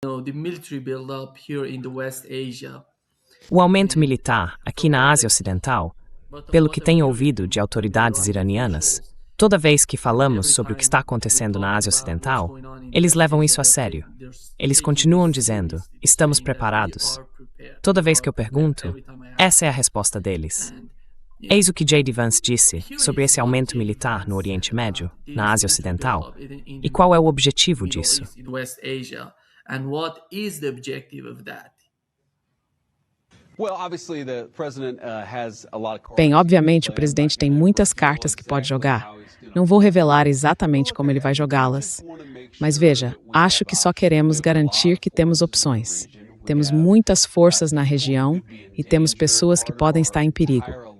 the military build-up here in the West Asia. O aumento militar aqui na Ásia Ocidental, pelo que tenho ouvido de autoridades iranianas, toda vez que falamos sobre o que está acontecendo na Ásia Ocidental, eles levam isso a sério. Eles continuam dizendo, estamos preparados. Toda vez que eu pergunto, essa é a resposta deles. Eis o que J.D. Vance disse sobre esse aumento militar no Oriente Médio, na Ásia Ocidental, e qual é o objetivo disso. Bem, obviamente o presidente tem muitas cartas que pode jogar. Não vou revelar exatamente como ele vai jogá-las. Mas veja, acho que só queremos garantir que temos opções. Temos muitas forças na região e temos pessoas que podem estar em perigo.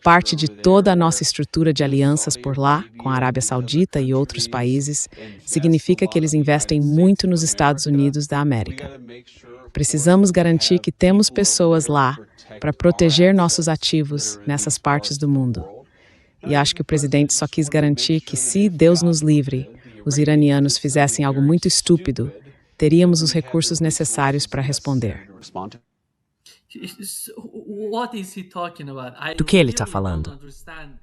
Parte de toda a nossa estrutura de alianças por lá, com a Arábia Saudita e outros países, significa que eles investem muito nos Estados Unidos da América. Precisamos garantir que temos pessoas lá para proteger nossos ativos nessas partes do mundo. E acho que o presidente só quis garantir que, se Deus nos livre, os iranianos fizessem algo muito estúpido, teríamos os recursos necessários para responder. Do que ele está falando?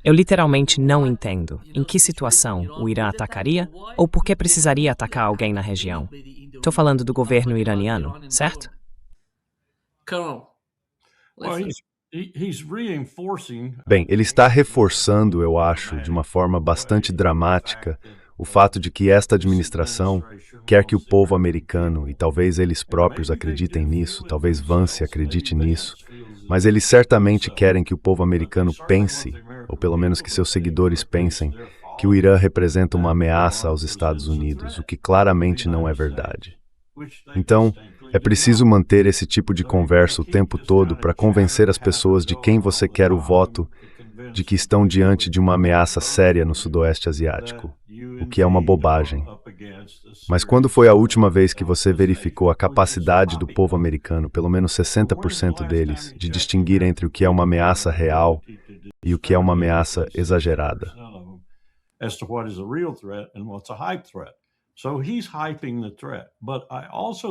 Eu literalmente não entendo em que situação o Irã atacaria ou por que precisaria atacar alguém na região. Estou falando do governo iraniano, certo? Bem, ele está reforçando, eu acho, de uma forma bastante dramática, o fato de que esta administração quer que o povo americano, e talvez eles próprios acreditem nisso, talvez Vance acredite nisso, mas eles certamente querem que o povo americano pense, ou pelo menos que seus seguidores pensem, que o Irã representa uma ameaça aos Estados Unidos, o que claramente não é verdade. Então, é preciso manter esse tipo de conversa o tempo todo para convencer as pessoas de quem você quer o voto, de que estão diante de uma ameaça séria no Sudoeste Asiático, o que é uma bobagem. Mas quando foi a última vez que você verificou a capacidade do povo americano, pelo menos 60% deles, de distinguir entre o que é uma ameaça real e o que é uma ameaça exagerada?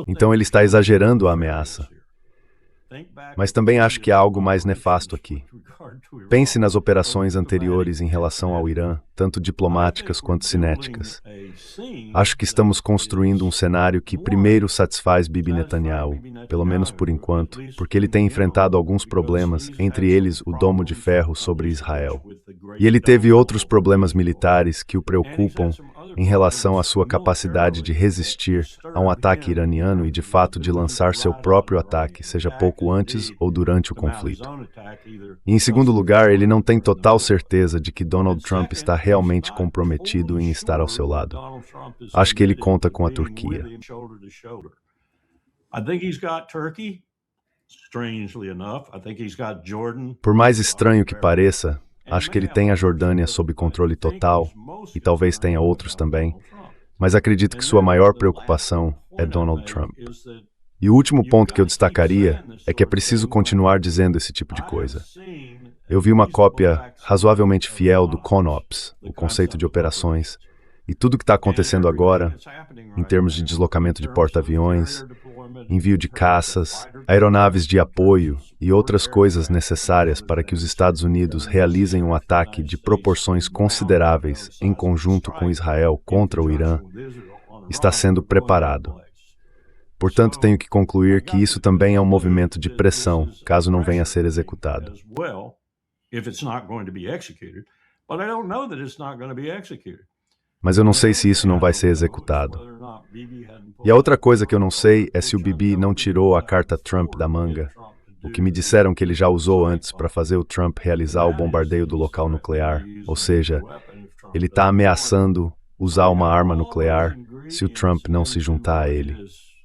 Então ele está exagerando a ameaça. Mas também acho que há algo mais nefasto aqui. Pense nas operações anteriores em relação ao Irã, tanto diplomáticas quanto cinéticas. Acho que estamos construindo um cenário que primeiro satisfaz Bibi Netanyahu, pelo menos por enquanto, porque ele tem enfrentado alguns problemas, entre eles o domo de ferro sobre Israel. E ele teve outros problemas militares que o preocupam em relação à sua capacidade de resistir a um ataque iraniano e, de fato, de lançar seu próprio ataque, seja pouco antes ou durante o conflito. E, em segundo lugar, ele não tem total certeza de que Donald Trump está realmente comprometido em estar ao seu lado. Acho que ele conta com a Turquia. Por mais estranho que pareça, acho que ele tem a Jordânia sob controle total, e talvez tenha outros também, mas acredito que sua maior preocupação é Donald Trump. E o último ponto que eu destacaria é que é preciso continuar dizendo esse tipo de coisa. Eu vi uma cópia razoavelmente fiel do CONOPS, o conceito de operações, e tudo o que está acontecendo agora, em termos de deslocamento de porta-aviões, envio de caças, aeronaves de apoio e outras coisas necessárias para que os Estados Unidos realizem um ataque de proporções consideráveis em conjunto com Israel contra o Irã, está sendo preparado. Portanto, tenho que concluir que isso também é um movimento de pressão, caso não venha a ser executado. Mas eu não sei se isso não vai ser executado. E a outra coisa que eu não sei é se o Bibi não tirou a carta Trump da manga, o que me disseram que ele já usou antes para fazer o Trump realizar o bombardeio do local nuclear, ou seja, ele está ameaçando usar uma arma nuclear se o Trump não se juntar a ele.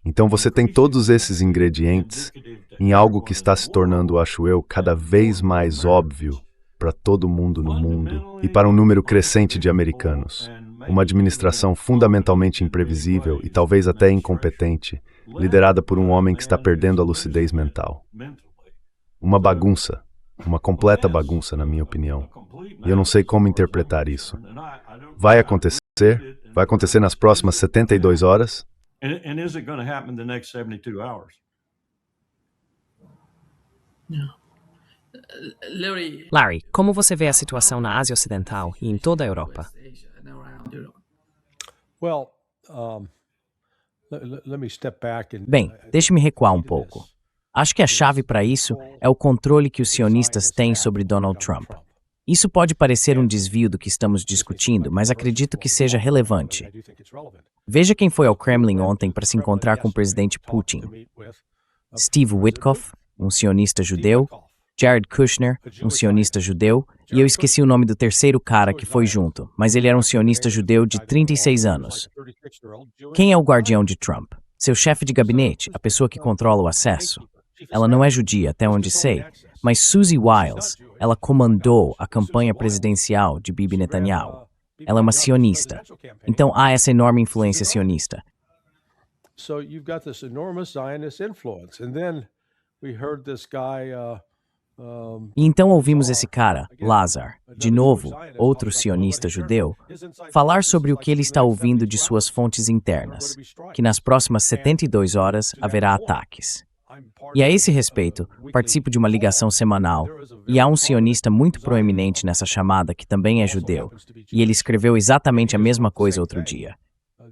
Então você tem todos esses ingredientes em algo que está se tornando, acho eu, cada vez mais óbvio para todo mundo no mundo e para um número crescente de americanos. Uma administração fundamentalmente imprevisível e talvez até incompetente, liderada por um homem que está perdendo a lucidez mental. Uma bagunça, uma completa bagunça, na minha opinião. E eu não sei como interpretar isso. Vai acontecer nas próximas 72 horas? And is it going to happen in the next 72 hours? Larry, como você vê a situação na Ásia Ocidental e em toda a Europa? Well, let me step back and Bem, deixe-me recuar um pouco. Acho que a chave para isso é o controle que os sionistas têm sobre Donald Trump. Isso pode parecer um desvio do que estamos discutindo, mas acredito que seja relevante. Veja quem foi ao Kremlin ontem para se encontrar com o presidente Putin. Steve Witkoff, um sionista judeu, Jared Kushner, um sionista judeu, e eu esqueci o nome do terceiro cara que foi junto, mas ele era um sionista judeu de 36 anos. Quem é o guardião de Trump? Seu chefe de gabinete, a pessoa que controla o acesso. Ela não é judia, até onde sei, mas Susie Wiles, ela comandou a campanha presidencial de Bibi Netanyahu. Ela é uma sionista. Então há essa enorme influência sionista. so you've got this enormous Zionist influence. And then we heard this guy E então ouvimos esse cara, Lazar, de novo, outro sionista judeu, falar sobre o que ele está ouvindo de suas fontes internas, que nas próximas 72 horas haverá ataques. E a esse respeito, participo de uma ligação semanal, e há um sionista muito proeminente nessa chamada que também é judeu, e ele escreveu exatamente a mesma coisa outro dia.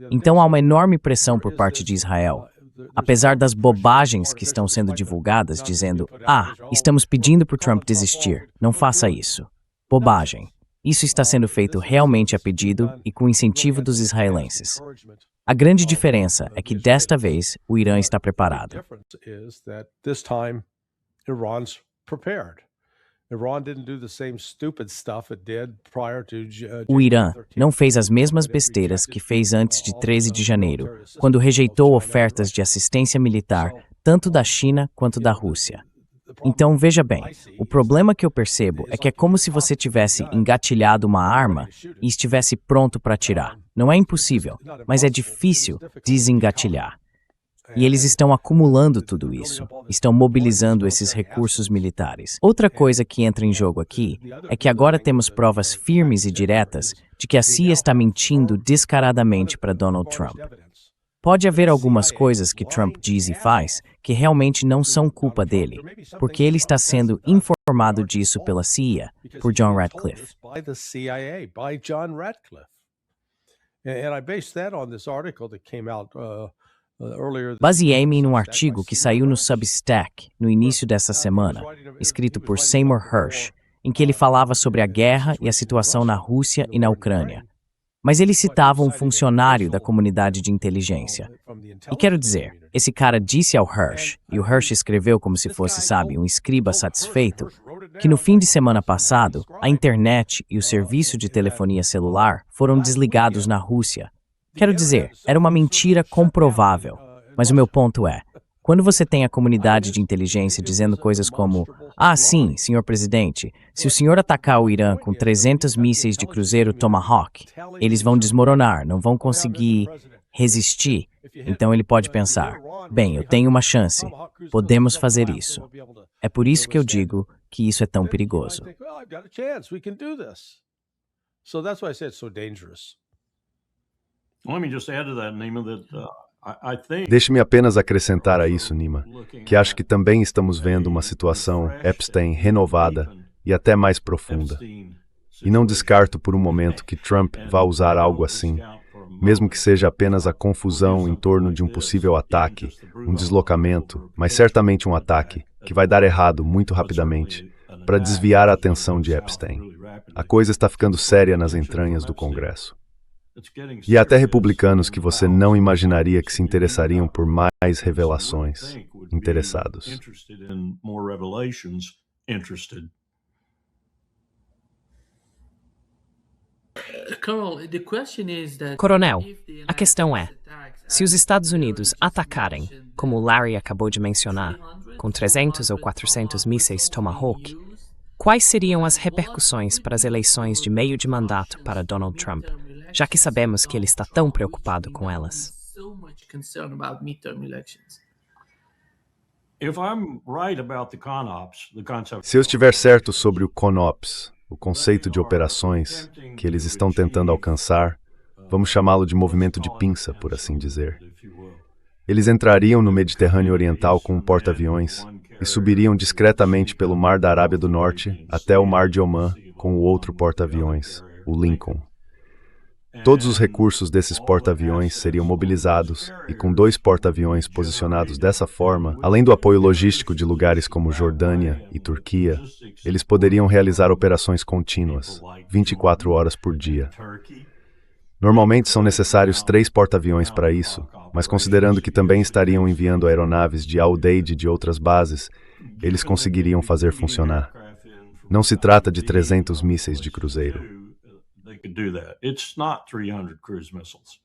Então há uma enorme pressão por parte de Israel, apesar das bobagens que estão sendo divulgadas, dizendo, estamos pedindo por Trump desistir, não faça isso. Bobagem. Isso está sendo feito realmente a pedido e com incentivo dos israelenses. A grande diferença é que desta vez o Irã está preparado. O Irã não fez as mesmas besteiras que fez antes de 13 de janeiro, quando rejeitou ofertas de assistência militar tanto da China quanto da Rússia. Então, veja bem, o problema que eu percebo é que é como se você tivesse engatilhado uma arma e estivesse pronto para atirar. Não é impossível, mas é difícil desengatilhar. E eles estão acumulando tudo isso, estão mobilizando esses recursos militares. Outra coisa que entra em jogo aqui é que agora temos provas firmes e diretas de que a CIA está mentindo descaradamente para Donald Trump. Pode haver algumas coisas que Trump diz e faz que realmente não são culpa dele, porque ele está sendo informado disso pela CIA, por John Ratcliffe. Baseei-me em um artigo que saiu no Substack no início dessa semana, escrito por Seymour Hersh, em que ele falava sobre a guerra e a situação na Rússia e na Ucrânia. Mas ele citava um funcionário da comunidade de inteligência. E quero dizer, esse cara disse ao Hersh, e o Hersh escreveu como se fosse, sabe, um escriba satisfeito, que no fim de semana passado, a internet e o serviço de telefonia celular foram desligados na Rússia. Quero dizer, era uma mentira comprovável. Mas o meu ponto é, quando você tem a comunidade de inteligência dizendo coisas como sim, senhor presidente, se o senhor atacar o Irã com 300 mísseis de cruzeiro Tomahawk, eles vão desmoronar, não vão conseguir resistir. Então ele pode pensar, bem, eu tenho uma chance, podemos fazer isso. É por isso que eu digo que isso é tão perigoso. Let me just add to that, Nima, that I think... Deixe-me apenas acrescentar a isso, Nima, que acho que também estamos vendo uma situação Epstein renovada e até mais profunda. E não descarto por um momento que Trump vá usar algo assim, mesmo que seja apenas a confusão em torno de um possível ataque, um deslocamento, mas certamente um ataque, que vai dar errado muito rapidamente, para desviar a atenção de Epstein. A coisa está ficando séria nas entranhas do Congresso. E há até republicanos que você não imaginaria que se interessariam por mais revelações interessados. Coronel, a questão é, se os Estados Unidos atacarem, como Larry acabou de mencionar, com 300 ou 400 mísseis Tomahawk, quais seriam as repercussões para as eleições de meio de mandato para Donald Trump, já que sabemos que ele está tão preocupado com elas? Se eu estiver certo sobre o CONOPS, o conceito de operações que eles estão tentando alcançar, vamos chamá-lo de movimento de pinça, por assim dizer. Eles entrariam no Mediterrâneo Oriental com um porta-aviões e subiriam discretamente pelo Mar da Arábia do Norte até o Mar de Omã com o outro porta-aviões, o Lincoln. Todos os recursos desses porta-aviões seriam mobilizados e com 2 porta-aviões posicionados dessa forma, além do apoio logístico de lugares como Jordânia e Turquia, eles poderiam realizar operações contínuas, 24 horas por dia. Normalmente são necessários 3 porta-aviões para isso, mas considerando que também estariam enviando aeronaves de Al-Udeid de outras bases, eles conseguiriam fazer funcionar. Não se trata de 300 mísseis de cruzeiro. They could do that. It's not 300 cruise missiles.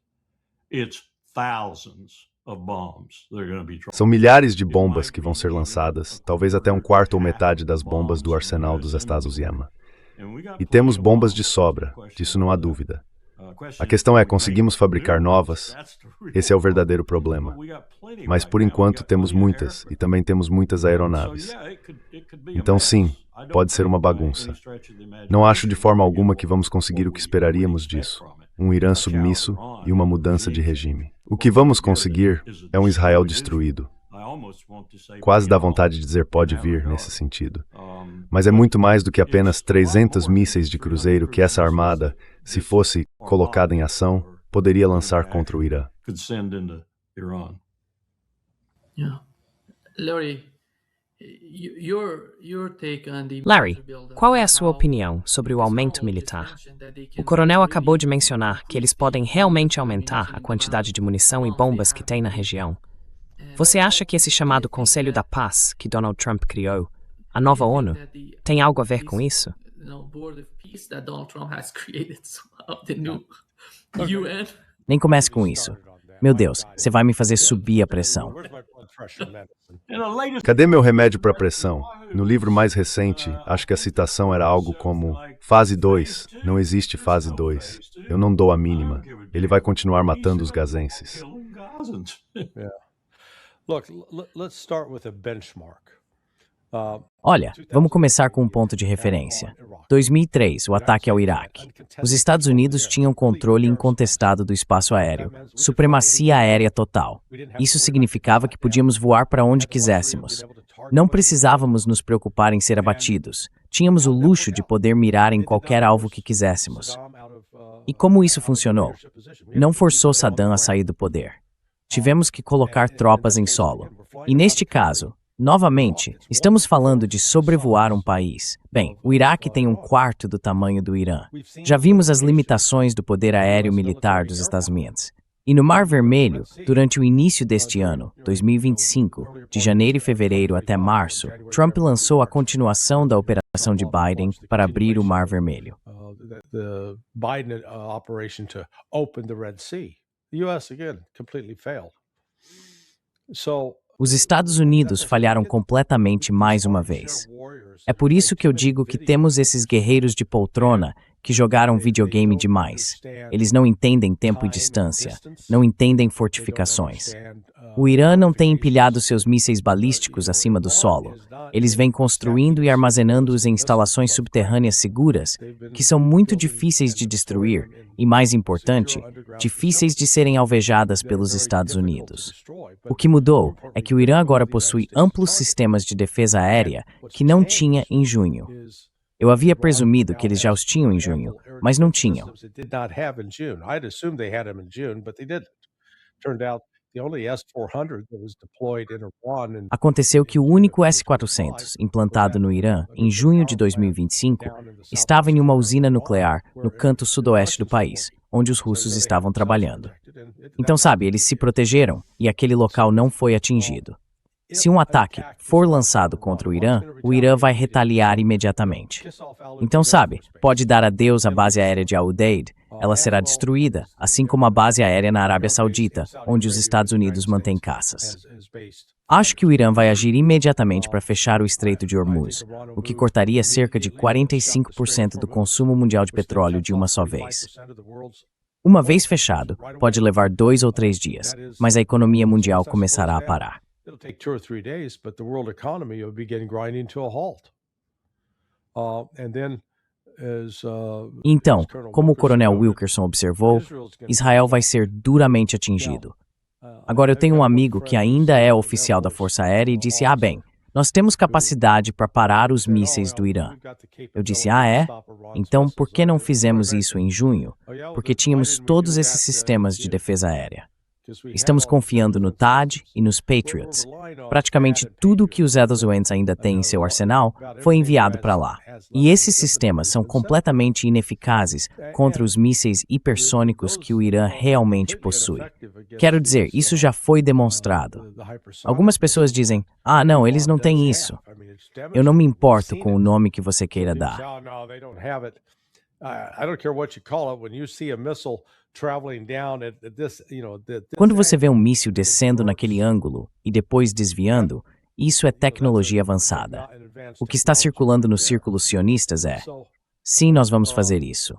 It's thousands of bombs that are going to be dropped. São milhares de bombas que vão ser lançadas, talvez até um quarto ou metade das bombas do arsenal dos Estados-Yama. E temos bombas de sobra, disso não há dúvida. A questão é, conseguimos fabricar novas? Esse é o verdadeiro problema. Mas por enquanto temos muitas, e também temos muitas aeronaves. Então sim, pode ser uma bagunça. Não acho de forma alguma que vamos conseguir o que esperaríamos disso, um Irã submisso e uma mudança de regime. O que vamos conseguir é um Israel destruído. Quase dá vontade de dizer pode vir nesse sentido. Mas é muito mais do que apenas 300 mísseis de cruzeiro que essa armada, se fosse colocada em ação, poderia lançar contra o Irã. Yeah. Larry, Larry, qual é a sua opinião sobre o aumento militar? O coronel acabou de mencionar que eles podem realmente aumentar a quantidade de munição e bombas que tem na região. Você acha que esse chamado Conselho da Paz que Donald Trump criou, a nova ONU, tem algo a ver com isso? Nem comece com isso. Meu Deus, você vai me fazer subir a pressão. Cadê meu remédio para pressão? No livro mais recente, acho que a citação era algo como fase 2, não existe fase 2. Eu não dou a mínima. Ele vai continuar matando os gazenses. Olha, vamos começar com um ponto de referência. 2003, o ataque ao Iraque. Os Estados Unidos tinham controle incontestado do espaço aéreo, supremacia aérea total. Isso significava que podíamos voar para onde quiséssemos. Não precisávamos nos preocupar em ser abatidos. Tínhamos o luxo de poder mirar em qualquer alvo que quiséssemos. E como isso funcionou? Não forçou Saddam a sair do poder. Tivemos que colocar tropas em solo. E neste caso, novamente, estamos falando de sobrevoar um país. Bem, o Iraque tem um quarto do tamanho do Irã. Já vimos as limitações do poder aéreo militar dos Estados Unidos. E no Mar Vermelho, durante o início deste ano, 2025, de janeiro e fevereiro até março, Trump lançou a continuação da operação de Biden para abrir o Mar Vermelho. The Biden operation to open the Red Sea. The U.S. again completely failed. So os Estados Unidos falharam completamente mais uma vez. É por isso que eu digo que temos esses guerreiros de poltrona que jogaram videogame demais. Eles não entendem tempo e distância, não entendem fortificações. O Irã não tem empilhado seus mísseis balísticos acima do solo. Eles vêm construindo e armazenando-os em instalações subterrâneas seguras, que são muito difíceis de destruir e, mais importante, difíceis de serem alvejadas pelos Estados Unidos. O que mudou é que o Irã agora possui amplos sistemas de defesa aérea que não tinha em junho. Eu havia presumido que eles já os tinham em junho, mas não tinham. Aconteceu que o único S-400 implantado no Irã, em junho de 2025, estava em uma usina nuclear no canto sudoeste do país, onde os russos estavam trabalhando. Então, sabe, eles se protegeram e aquele local não foi atingido. Se um ataque for lançado contra o Irã vai retaliar imediatamente. Então, sabe, pode dar adeus à base aérea de Al-Udeid, ela será destruída, assim como a base aérea na Arábia Saudita, onde os Estados Unidos mantêm caças. Acho que o Irã vai agir imediatamente para fechar o Estreito de Hormuz, o que cortaria cerca de 45% do consumo mundial de petróleo de uma só vez. Uma vez fechado, pode levar 2 ou 3 dias, mas a economia mundial começará a parar. It'll take 2 or 3 days, but the world economy will begin grinding to a halt. Então, como o coronel Wilkerson observou, Israel vai ser duramente atingido. Agora, eu tenho um amigo que ainda é oficial da Força Aérea e disse, bem, nós temos capacidade para parar os mísseis do Irã. Eu disse, é? Então, por que não fizemos isso em junho? Porque tínhamos todos esses sistemas de defesa aérea. Estamos confiando no THAAD e nos Patriots. Praticamente tudo o que os Estados ainda têm em seu arsenal foi enviado para lá. E esses sistemas são completamente ineficazes contra os mísseis hipersônicos que o Irã realmente possui. Quero dizer, isso já foi demonstrado. Algumas pessoas dizem, não, eles não têm isso. Eu não me importo com o nome que você queira dar. Quando você vê um míssil descendo naquele ângulo e depois desviando, isso é tecnologia avançada. O que está circulando nos círculos sionistas é: sim, nós vamos fazer isso.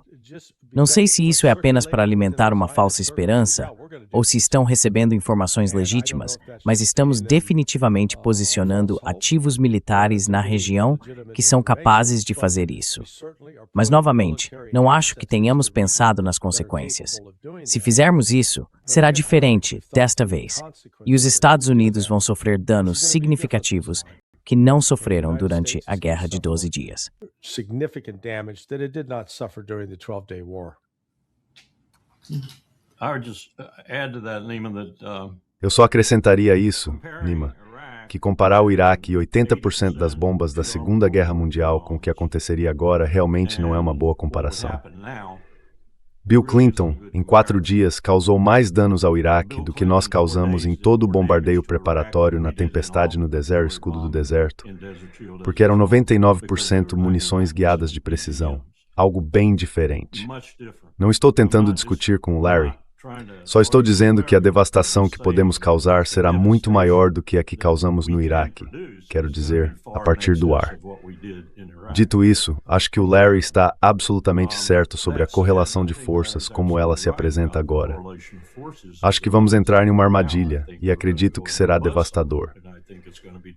Não sei se isso é apenas para alimentar uma falsa esperança ou se estão recebendo informações legítimas, mas estamos definitivamente posicionando ativos militares na região que são capazes de fazer isso. Mas, novamente, não acho que tenhamos pensado nas consequências. Se fizermos isso, será diferente desta vez, e os Estados Unidos vão sofrer danos significativos que não sofreram durante a Guerra de 12 Dias. Significant damage that it did not suffer during the 12-day war. I would just add to that, Neiman, that Eu só acrescentaria isso, Nima, que comparar o Iraque e 80% das bombas da Segunda Guerra Mundial com o que aconteceria agora realmente não é uma boa comparação. Bill Clinton, em 4 dias, causou mais danos ao Iraque do que nós causamos em todo o bombardeio preparatório na Tempestade no Deserto, Escudo do Deserto, porque eram 99% munições guiadas de precisão, algo bem diferente. Não estou tentando discutir com o Larry. Só estou dizendo que a devastação que podemos causar será muito maior do que a que causamos no Iraque, quero dizer, a partir do ar. Dito isso, acho que o Larry está absolutamente certo sobre a correlação de forças como ela se apresenta agora. Acho que vamos entrar em uma armadilha e acredito que será devastador.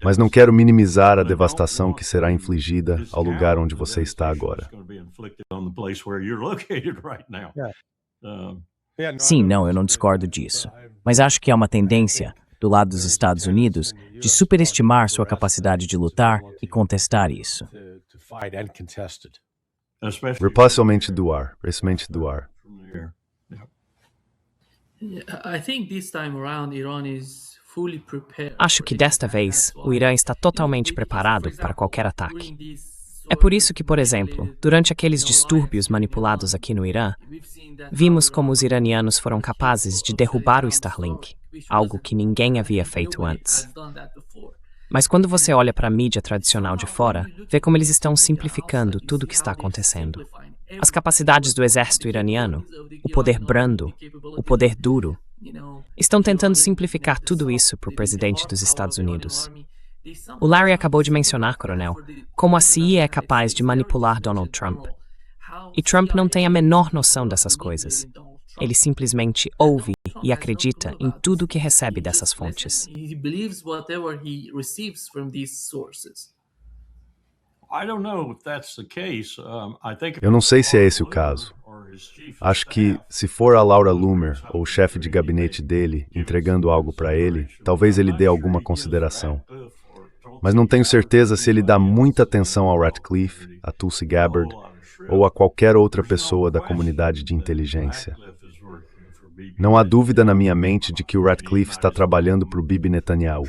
Mas não quero minimizar a devastação que será infligida ao lugar onde você está agora. Sim, não, eu não discordo disso. Mas acho que há uma tendência, do lado dos Estados Unidos, de superestimar sua capacidade de lutar e contestar isso. Principalmente do ar. Acho que desta vez, o Irã está totalmente preparado para qualquer ataque. É por isso que, por exemplo, durante aqueles distúrbios manipulados aqui no Irã, vimos como os iranianos foram capazes de derrubar o Starlink, algo que ninguém havia feito antes. Mas quando você olha para a mídia tradicional de fora, vê como eles estão simplificando tudo o que está acontecendo. As capacidades do exército iraniano, o poder brando, o poder duro, estão tentando simplificar tudo isso para o presidente dos Estados Unidos. O Larry acabou de mencionar, coronel, como a CIA é capaz de manipular Donald Trump. E Trump não tem a menor noção dessas coisas. Ele simplesmente ouve e acredita em tudo que recebe dessas fontes. Eu não sei se é esse o caso. Acho que, se for a Laura Loomer ou o chefe de gabinete dele entregando algo para ele, talvez ele dê alguma consideração. Mas não tenho certeza se ele dá muita atenção ao Ratcliffe, a Tulsi Gabbard ou a qualquer outra pessoa da comunidade de inteligência. Não há dúvida na minha mente de que o Ratcliffe está trabalhando para o Bibi Netanyahu.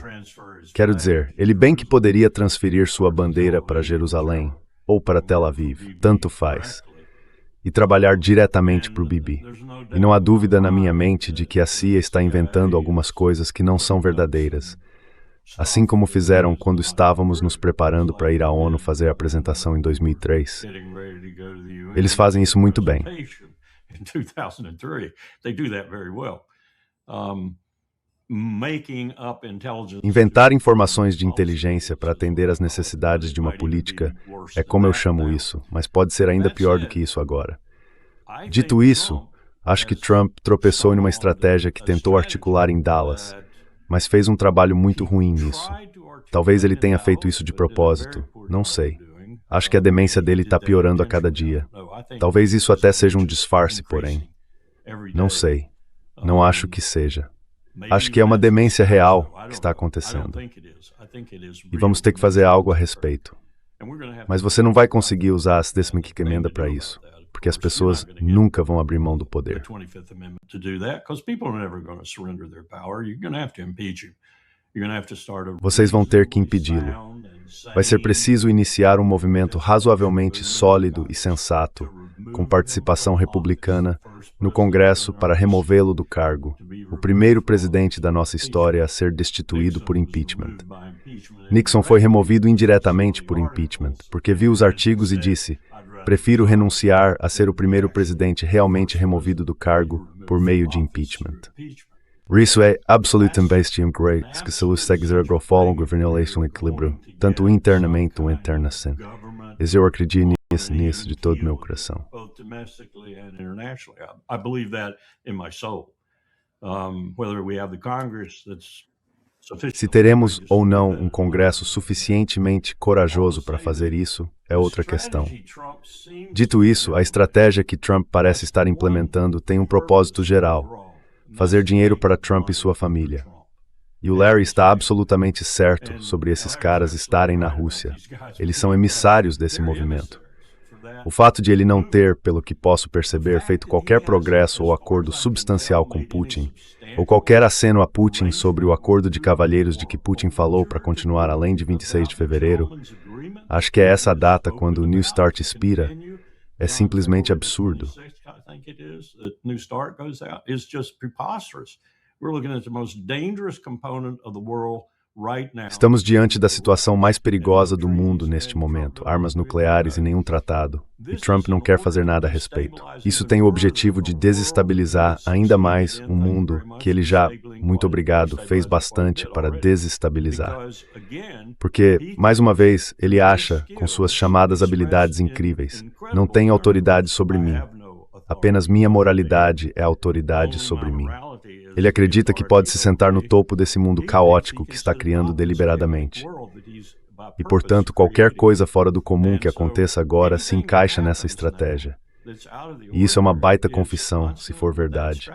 Quero dizer, ele bem que poderia transferir sua bandeira para Jerusalém ou para Tel Aviv, tanto faz, e trabalhar diretamente para o Bibi. E não há dúvida na minha mente de que a CIA está inventando algumas coisas que não são verdadeiras, assim como fizeram quando estávamos nos preparando para ir à ONU fazer a apresentação em 2003. Eles fazem isso muito bem. Inventar informações de inteligência para atender às necessidades de uma política é como eu chamo isso, mas pode ser ainda pior do que isso agora. Dito isso, acho que Trump tropeçou em uma estratégia que tentou articular em Dallas, mas fez um trabalho muito ruim nisso. Talvez ele tenha feito isso de propósito, não sei. Acho que a demência dele está piorando a cada dia. Talvez isso até seja um disfarce, porém. Não sei. Não acho que seja. Acho que é uma demência real que está acontecendo. E vamos ter que fazer algo a respeito. Mas você não vai conseguir usar a 15ª emenda para isso, porque as pessoas nunca vão abrir mão do poder. Vocês vão ter que impedi-lo. Vai ser preciso iniciar um movimento razoavelmente sólido e sensato, com participação republicana, no Congresso para removê-lo do cargo, o primeiro presidente da nossa história a ser destituído por impeachment. Nixon foi removido indiretamente por impeachment, porque viu os artigos e disse: prefiro renunciar a ser o primeiro presidente realmente removido do cargo por meio de impeachment. Isso é absolutamente incorreto, que se lhe seguir a governação equilíbrio, tanto internamente ou internamente. Eu acredito nisso de todo o meu coração. Se teremos ou não um Congresso suficientemente corajoso para fazer isso, é outra questão. Dito isso, a estratégia que Trump parece estar implementando tem um propósito geral: fazer dinheiro para Trump e sua família. E o Larry está absolutamente certo sobre esses caras estarem na Rússia. Eles são emissários desse movimento. O fato de ele não ter, pelo que posso perceber, feito qualquer progresso ou acordo substancial com Putin, ou qualquer aceno a Putin sobre o acordo de cavalheiros de que Putin falou para continuar além de 26 de fevereiro, acho que é essa a data quando o New START expira, é simplesmente absurdo. Estamos diante da situação mais perigosa do mundo neste momento, armas nucleares e nenhum tratado, e Trump não quer fazer nada a respeito. Isso tem o objetivo de desestabilizar ainda mais um mundo que ele já, muito obrigado, fez bastante para desestabilizar. Porque, mais uma vez, ele acha, com suas chamadas habilidades incríveis, não tem autoridade sobre mim. Apenas minha moralidade é autoridade sobre mim. Ele acredita que pode se sentar no topo desse mundo caótico que está criando deliberadamente. E, portanto, qualquer coisa fora do comum que aconteça agora se encaixa nessa estratégia. E isso é uma baita confissão, se for verdade.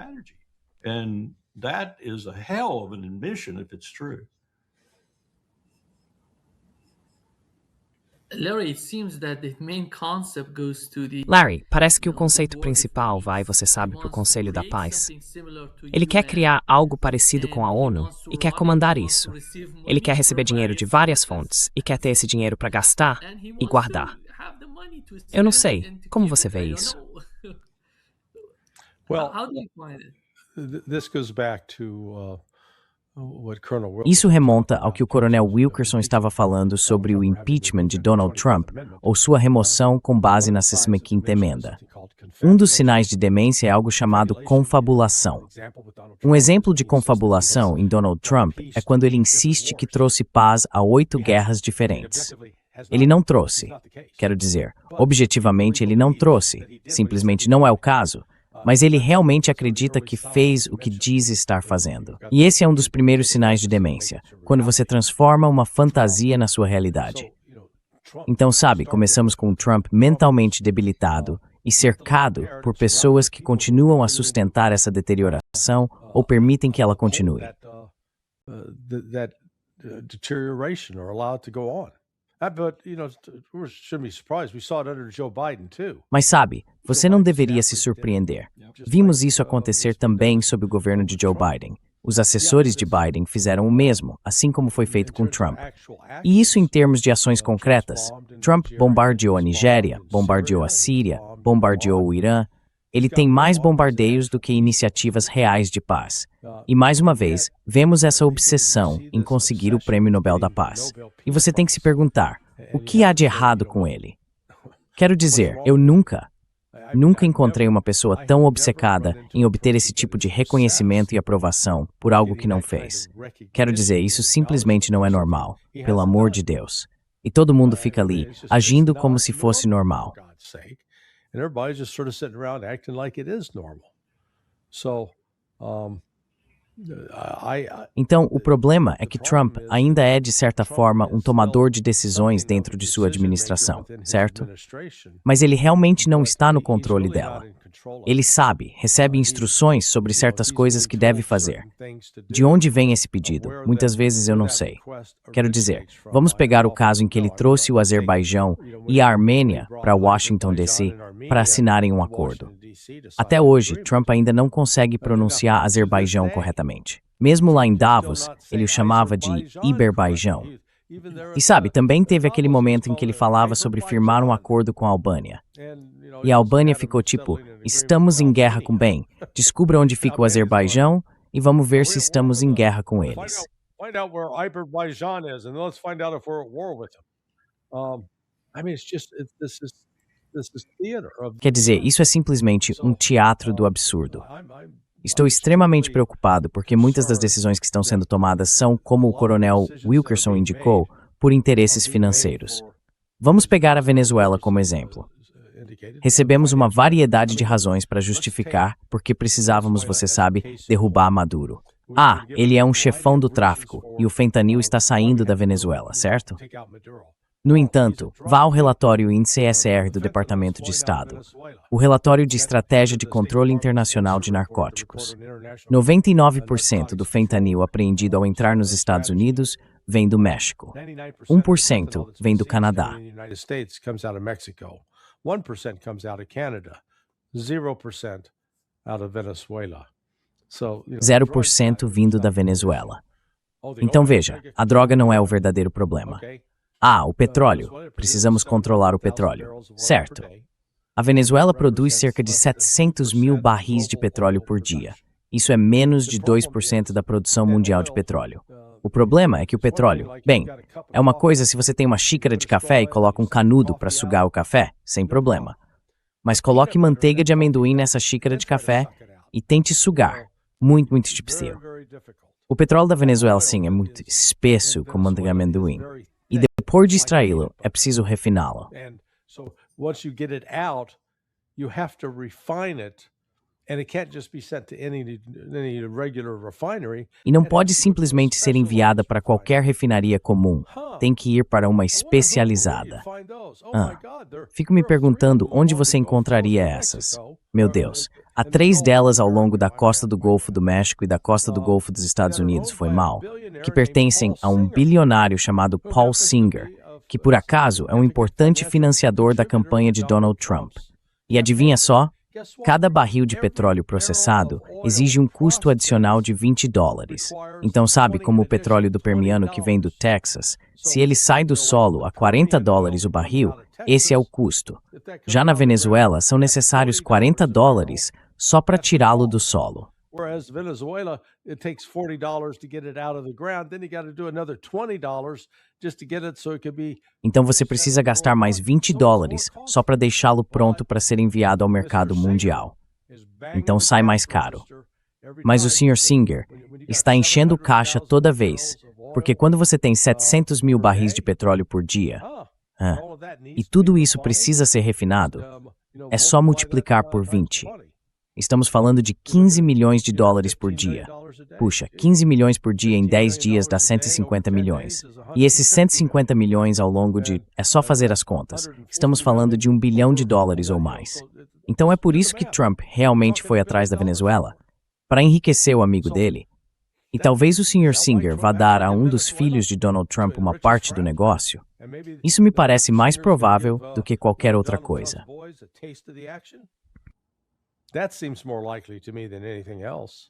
Larry, parece que o conceito principal vai, você sabe, para o Conselho da Paz. Ele quer criar algo parecido com a ONU e quer comandar isso. Ele quer receber dinheiro de várias fontes e quer ter esse dinheiro para gastar e guardar. Eu não sei. Como você vê isso? Well, this goes back to Isso remonta ao que o coronel Wilkerson estava falando sobre o impeachment de Donald Trump ou sua remoção com base na 15ª emenda. Um dos sinais de demência é algo chamado confabulação. Um exemplo de confabulação em Donald Trump é quando ele insiste que trouxe paz a 8 guerras diferentes. Ele não trouxe. Quero dizer, objetivamente ele não trouxe. Simplesmente não é o caso. Mas ele realmente acredita que fez o que diz estar fazendo. E esse é um dos primeiros sinais de demência, quando você transforma uma fantasia na sua realidade. Então, sabe, começamos com o Trump mentalmente debilitado e cercado por pessoas que continuam a sustentar essa deterioração ou permitem que ela continue. Mas sabe, você não deveria se surpreender. Vimos isso acontecer também sob o governo de Joe Biden. Os assessores de Biden fizeram o mesmo, assim como foi feito com Trump. E isso em termos de ações concretas. Trump bombardeou a Nigéria, bombardeou a Síria, bombardeou o Irã. Ele tem mais bombardeios do que iniciativas reais de paz. E mais uma vez, vemos essa obsessão em conseguir o Prêmio Nobel da Paz. E você tem que se perguntar, o que há de errado com ele? Quero dizer, eu nunca encontrei uma pessoa tão obcecada em obter esse tipo de reconhecimento e aprovação por algo que não fez. Quero dizer, isso simplesmente não é normal, pelo amor de Deus. E todo mundo fica ali, agindo como se fosse normal. Então, o problema é que Trump ainda é, de certa forma, um tomador de decisões dentro de sua administração, certo? Mas ele realmente não está no controle dela. Ele sabe, recebe instruções sobre certas coisas que deve fazer. De onde vem esse pedido? Muitas vezes eu não sei. Quero dizer, vamos pegar o caso em que ele trouxe o Azerbaijão e a Armênia para Washington, D.C. para assinarem um acordo. Até hoje, Trump ainda não consegue pronunciar Azerbaijão corretamente. Mesmo lá em Davos, ele o chamava de Iberbaijão. E sabe, também teve aquele momento em que ele falava sobre firmar um acordo com a Albânia. E a Albânia ficou tipo, estamos em guerra com bem, descubra onde fica o Azerbaijão e vamos ver se estamos em guerra com eles. Find out where Azerbaijan is, and let's find out if we're at war with them. I mean, this is theater of. Quer dizer, isso é simplesmente um teatro do absurdo. Estou extremamente preocupado porque muitas das decisões que estão sendo tomadas são, como o coronel Wilkerson indicou, por interesses financeiros. Vamos pegar a Venezuela como exemplo. Recebemos uma variedade de razões para justificar porque precisávamos, você sabe, derrubar Maduro. Ah, ele é um chefão do tráfico e o fentanil está saindo da Venezuela, certo? No entanto, vá ao relatório INCSR do Departamento de Estado, o relatório de Estratégia de Controle Internacional de Narcóticos. 99% do fentanil apreendido ao entrar nos Estados Unidos vem do México. 1% vem do Canadá. 1% comes out of Canada. 0% out of Venezuela. 0% vindo da Venezuela. Então veja, a droga não é o verdadeiro problema. Ah, o petróleo. Precisamos controlar o petróleo. Certo. A Venezuela produz cerca de 700 mil barris de petróleo por dia. Isso é menos de 2% da produção mundial de petróleo. O problema é que o petróleo, bem, é uma coisa se você tem uma xícara de café e coloca um canudo para sugar o café, sem problema. Mas coloque manteiga de amendoim nessa xícara de café e tente sugar. Muito, muito difícil. O petróleo da Venezuela, sim, é muito espesso como manteiga de amendoim. E depois de extraí-lo, é preciso refiná-lo. Once you get it out, you have to refine it. And it can't just be sent to any regular refinery. E não pode simplesmente ser enviada para qualquer refinaria comum. Tem que ir para uma especializada. Fico me perguntando onde você encontraria essas. Meu Deus, há 3 delas ao longo da costa do Golfo do México e da costa do Golfo dos Estados Unidos, foi mal, que pertencem a um bilionário chamado Paul Singer, que por acaso é um importante financiador da campanha de Donald Trump. E adivinha só? Cada barril de petróleo processado exige um custo adicional de $20. Então sabe como o petróleo do Permiano que vem do Texas, se ele sai do solo a $40 o barril, esse é o custo. Já na Venezuela, são necessários $40 só para tirá-lo do solo. Whereas Venezuela, it takes $40 to get it out of the ground, then you got to do another $20 just to get it so it could be. Então você precisa gastar mais $20 só para deixá-lo pronto para ser enviado ao mercado mundial. Então sai mais caro. Mas o Sr. Singer está enchendo o caixa toda vez, porque quando você tem 700 mil barris de petróleo por dia, e tudo isso precisa ser refinado, é só multiplicar por 20. Estamos falando de $15 milhões por dia. Puxa, 15 milhões por dia em 10 dias dá 150 milhões. E esses 150 milhões ao longo de... É só fazer as contas. Estamos falando de $1 bilhão ou mais. Então é por isso que Trump realmente foi atrás da Venezuela? Para enriquecer o amigo dele? E talvez o Sr. Singer vá dar a um dos filhos de Donald Trump uma parte do negócio? Isso me parece mais provável do que qualquer outra coisa. That seems more likely to me than anything else.